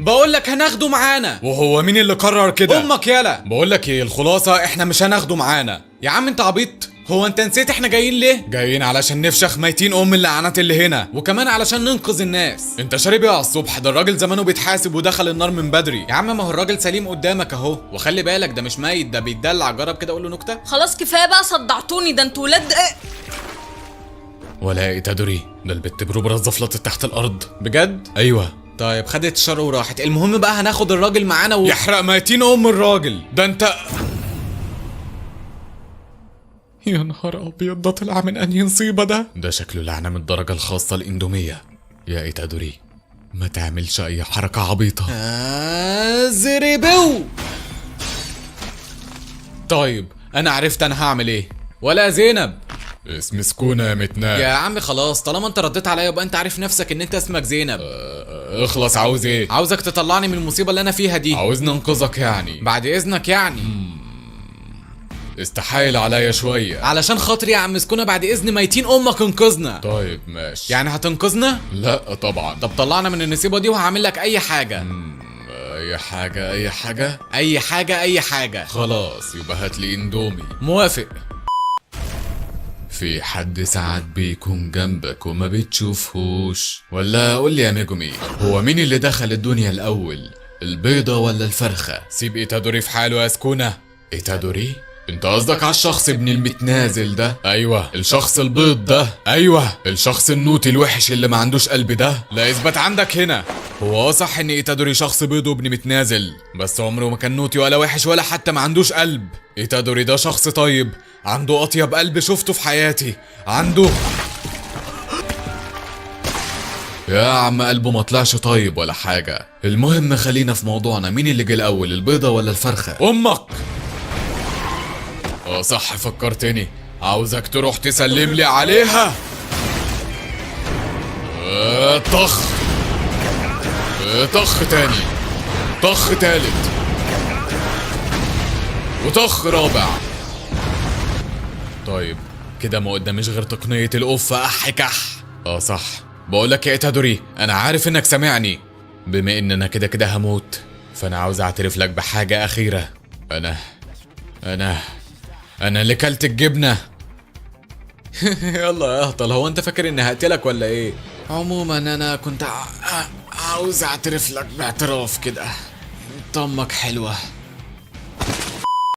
بقول لك هناخده معانا. وهو مين اللي قرر كده؟ امك يالا. بقول لك ايه، الخلاصه احنا مش هناخده معانا. يا عم انت عبيط، هو انت نسيت احنا جايين ليه؟ جايين علشان نفشخ ميتين اللعنات اللي هنا، وكمان علشان ننقذ الناس. انت شارب ايه على الصبح؟ ده الراجل زمانه بيتحاسب ودخل النار من بدري. يا عم ما هو الراجل سليم قدامك اهو، وخلي بالك ده مش ميت، ده بيتدلع. جرب كده، قول له نكته. خلاص كفايه بقى، صدعتوني، ده انتوا ولاد ايه؟ ولا ايه تدري، ده البت بروبرا زفلطت تحت الارض. بجد؟ ايوه. طيب خدت الشر وراحت. المهم بقى هناخد الراجل معانا يحرق ميتين الراجل ده. انت يا نهار ابيض، ده طلع من انهي نصيبه ده شكله لعنه من الدرجه الخاصه الاندوميه. يا ايتادوري ما تعملش اي حركه عبيطه. زريبو. طيب انا عرفت انا هعمل ايه. ولا زينب اسم سكونة يا متناه. يا عم خلاص، طالما انت رديت عليا يبقى انت عارف نفسك ان انت اسمك زينب. اخلص، عاوز ايه؟ عاوزك تطلعني من المصيبه اللي انا فيها دي. عاوزني انقذك يعني؟ بعد اذنك يعني. استحايل عليا شويه. علشان خاطري يا عم سكونة، بعد اذن ميتين امك انقذنا. طيب ماشي. يعني هتنقذنا؟ لا طبعا. طب طلعنا من النصيبه دي وهعمل لك اي حاجه. اي حاجه اي حاجه اي حاجه اي حاجه. خلاص يبقى هاتلي اندومي. موافق. في حد ساعات بيكون جنبك وما بتشوفهوش؟ ولا قول لي يا نجمي، هو مين اللي دخل الدنيا الاول، البيضه ولا الفرخه؟ سيب ايتادوري في حاله يا سكونة. ايتادوري؟ انت قصدك على الشخص ابن المتنازل ده؟ ايوه. الشخص البيض ده؟ ايوه. الشخص النوتي الوحش اللي ما عندوش قلب ده؟ لا اثبت عندك هنا. هو صح ان ايتادوري شخص بيض وابن متنازل، بس عمره ما كان نوتي ولا وحش ولا حتى ما عندوش قلب. ايتادوري ده شخص طيب، عنده اطيب قلب شفته في حياتي. عنده يا عم قلبه ما طلعش طيب ولا حاجه. المهم خلينا في موضوعنا، مين اللي جه الاول، البيضه ولا الفرخه؟ امك. صح فكرتني، عاوزك تروح تسلم لي عليها. طخ طخ تاني، طخ تالت، وطخ رابع. طيب كده ما قداميش غير تقنية القفة اح كح. صح. بقولك يا ايتادوري، انا عارف انك سامعني. بما ان انا كده كده هموت، فانا عاوز اعترف لك بحاجة اخيرة. انا اللي كلت الجبنة. يلا يا اهطل، هو انت فاكر اني هقتلك ولا ايه؟ عموما انا كنت عاوز اعترف لك باعتراف كده. انت امك حلوة.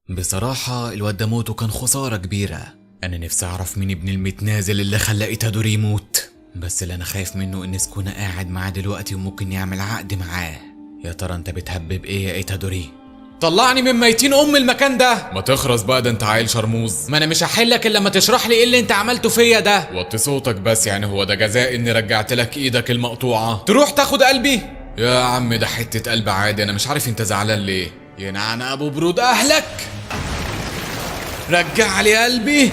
بصراحة الواد ده موته كان خسارة كبيرة. انا نفسي اعرف مين ابن المتنازل اللي خلى ايتادوري يموت، بس اللي انا خايف منه ان سكونة قاعد معاه دلوقتي وممكن يعمل عقد معاه. يا ترى انت بتهبب ايه يا ايتادوري؟ طلعني من ميتين المكان ده. ما تخرس بقى، ده انت عيل شرموز. ما انا مش هحلك الا لما تشرح لي ايه اللي انت عملته فيا ده. وطي صوتك بس، يعني هو ده جزاء اني رجعت لك ايدك المقطوعة؟ تروح تاخد قلبي؟ يا عم ده حتة قلب عادي، انا مش عارف انت زعلان ليه. ينعن ابو برود اهلك. رجع لي قلبي.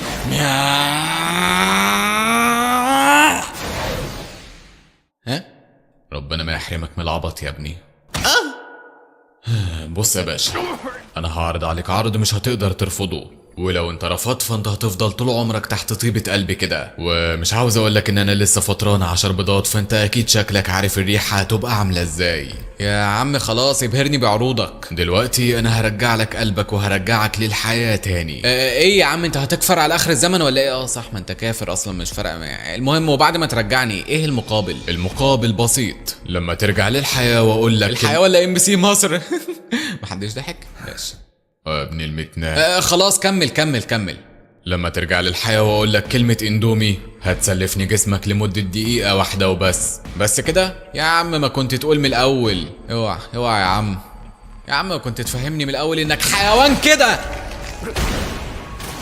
ها؟ ربنا ما يحرمك من العبط يا ابني. بص يا باشا، انا هعرض عليك عرض مش هتقدر ترفضه، ولو انت رفضت فانت هتفضل طول عمرك تحت طيبة قلبي كده. ومش عاوز اقولك ان انا لسه فطران 10 بيضات، فانت اكيد شكلك عارف الريحة هتبقى عاملة ازاي. يا عم خلاص ابهرني بعروضك. دلوقتي انا هرجع لك قلبك وهرجعك للحياة تاني. ايه يا عم، انت هتكفر على اخر الزمن ولا ايه؟ صح، ما انت كافر اصلا، مش فارقة. المهم وبعد ما ترجعني ايه المقابل؟ المقابل بسيط، لما ترجع للحياة واقول لك الحياة ولا ام بي سي مصر؟ محدش ضحك. ماشي يا ابن المتناه. خلاص كمل. لما ترجع للحياة واقول لك كلمة اندومي، هتسلفني جسمك لمدة دقيقة واحدة وبس. بس كده؟ يا عم ما كنت تقول من الاول. اوعى يا عم. يا عم كنت تفهمني من الاول انك حيوان كده.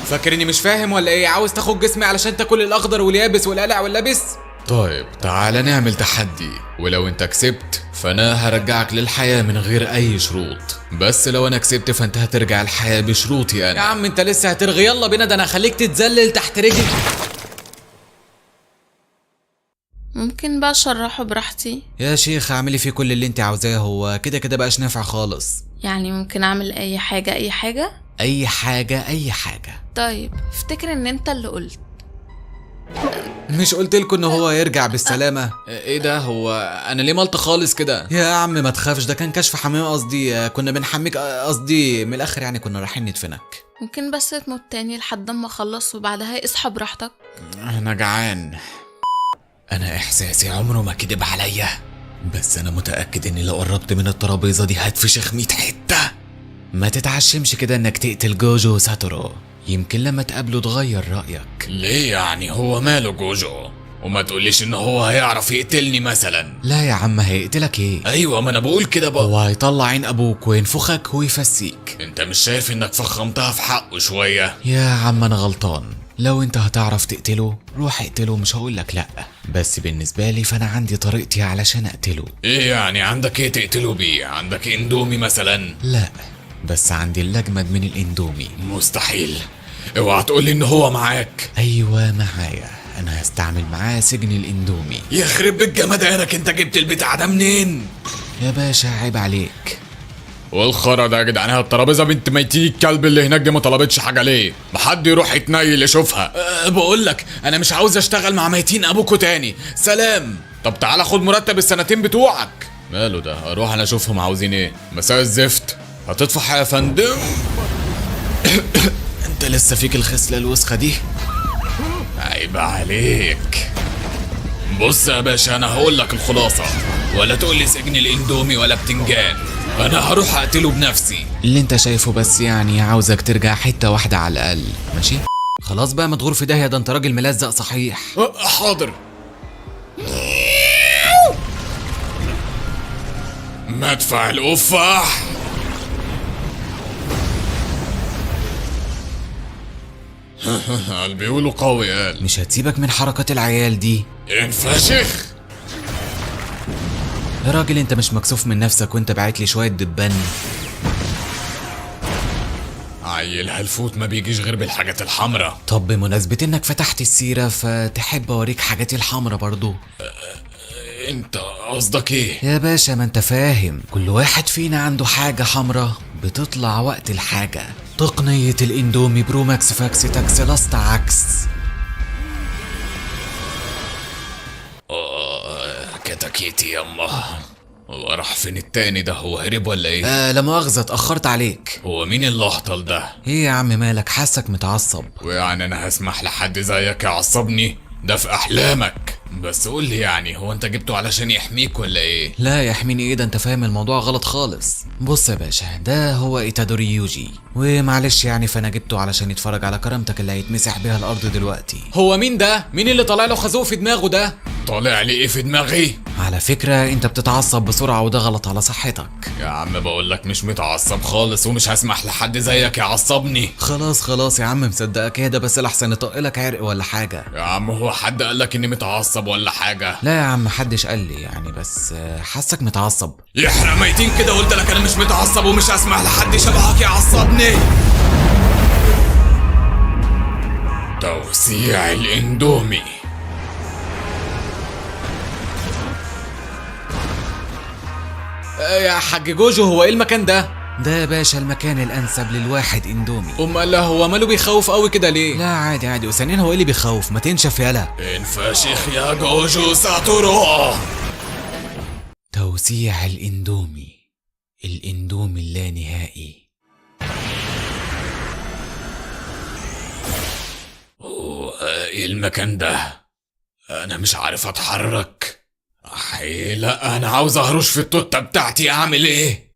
فاكرني مش فاهم ولا ايه؟ عاوز تاخد جسمي علشان تاكل الاخضر واليابس والقلع واللبس؟ طيب تعالى نعمل تحدي، ولو انت كسبت فانا هرجعك للحياة من غير اي شروط، بس لو انا كسبت فانت هترجع الحياة بشروطي انا. يا عم انت لسه هترغي. يلا بينا، ده انا هخليك تتذلل تحت رجلي. ممكن بقى اشرحه براحتي؟ يا شيخ اعملي فيه كل اللي انت عاوزاه، هو كده كده بقاش نافع خالص. يعني ممكن اعمل اي حاجة اي حاجة؟ اي حاجة اي حاجة. طيب افتكر ان انت اللي قلت مش قلت لكم ان هو يرجع بالسلامه؟ ايه ده؟ هو انا ليه ملط خالص كده؟ يا عم ما تخافش، ده كان كشف حمام قصدي، كنا بنحميك قصدي من الاخر يعني، كنا رايحين ندفنك. ممكن بس تموت تاني لحد ما اخلص وبعدها اصحى براحتك. انا جعان. انا احساسي عمره ما كدب عليا، بس انا متاكد اني لو قربت من الترابيزه دي هتفشخ 100 حته. ما تتعشمش كده انك تقتل جوجو وساتورو، يمكن لما تقابله تغير رايك. ليه يعني؟ هو ماله جوجو؟ وما تقوليش ان هو هيعرف يقتلني مثلا. لا يا عم، هيقتلك ايه؟ ايوه، ما انا بقول كده بقى. هو هيطلع عين ابوك وينفخك ويفسيك. انت مش شايف انك فخمتها في حقه شويه؟ يا عم انا غلطان، لو انت هتعرف تقتله روح اقتله، مش هقولك لا، بس بالنسبه لي فانا عندي طريقتي علشان اقتله. ايه يعني؟ عندك ايه تقتله بيه؟ عندك اندومي مثلا؟ لا، بس عندي الاجمد من الاندومي. مستحيل، اوعى تقولي ان هو معاك. ايوه معايا، انا هستعمل معاه سجن الاندومي. يخرب بيت جمدانك، انت جبت البتاع ده منين؟ يا باشا عيب عليك. والخرا ده يا جدعان، الترابيزه بنت ميتي الكلب اللي هناك دي ما طلبتش حاجه ليه؟ ما حد يروح يتنيل يشوفها. بقول لك انا مش عاوز اشتغل مع ميتين ابوكوا تاني، سلام. طب تعالى خد مرتب السنتين بتوعك. ماله ده؟ اروح انا اشوفهم عاوزين ايه. مساء الزفت، هتدفع يا فندم؟ انت لسه فيك الخصله الوسخه دي؟ عيب عليك. بص يا باشا، انا هقول لك الخلاصه، ولا تقول لي سجن الاندومي ولا بتنجان، انا هروح اقتله بنفسي. اللي انت شايفه، بس يعني عاوزك ترجع حته واحده على الاقل، ماشي؟ خلاص بقى مدغور في داهيه، ده انت راجل ملزق صحيح. حاضر. مدفع القفاح. بيقولوا قوي قال. مش هتسيبك من حركات العيال دي. انفشخ يا راجل انت مش مكسوف من نفسك وانت باعت لي شويه دبان؟ عيل هالفوت ما بيجيش غير بالحاجات الحمراء. طب بمناسبة انك فتحت السيرة، فتحب اوريك حاجاتي الحمراء برضو؟ انت قصدك ايه؟ يا باشا ما انت فاهم، كل واحد فينا عنده حاجة حمراء بتطلع وقت الحاجة. تقنية الاندومي برو ماكس فاكس تاكس لاست عكس. كتاكيتي يما. هو راح فين التاني ده؟ هو هرب ولا ايه؟ لا مؤاخذة اتأخرت عليك. هو مين الاهطل ده؟ ايه يا عم مالك؟ حاسك متعصب. ويعني انا هسمح لحد زيك يعصبني؟ ده في احلامك. بس قول لي يعني، هو انت جبته علشان يحميك ولا ايه؟ لا يحميني ايه؟ ده انت فاهم الموضوع غلط خالص. بص يا باشا، ده هو ايتادوري يوجي، ومعلش يعني فانا جبته علشان يتفرج على كرامتك اللي هيتمسح بيها الارض دلوقتي. هو مين ده؟ مين اللي طالع له خازوق في دماغه ده؟ طالع لي ايه في دماغي؟ على فكرة انت بتتعصب بسرعة وده غلط على صحتك. يا عم بقول لك مش متعصب خالص، ومش هسمح لحد زيك يعصبني. خلاص يا عم مصدقك، اهدى بس لحسن يطقلك عرق ولا حاجة. يا عم هو حد قالك اني متعصب ولا حاجة؟ لا يا عم محدش قال لي يعني، بس حاسك متعصب. يحرق ميتين كده، قلت لك انا مش متعصب ومش هسمح لحد شبهك يعصبني. توسيع الاندومي. يا حاج جوجو، هو ايه المكان ده؟ ده يا باشا المكان الانسب للواحد اندومي. لا هو ماله بيخوف قوي كده ليه؟ لا عادي، وثانيا هو ايه اللي بيخوف؟ ما تنشف يالا. انفشخ يا جوجو ساتورو. توسيع الاندومي، الاندومي اللانهائي. ايه المكان ده؟ انا مش عارف اتحرك. لا انا عاوز اهرش في التوتة بتاعتي، اعمل ايه؟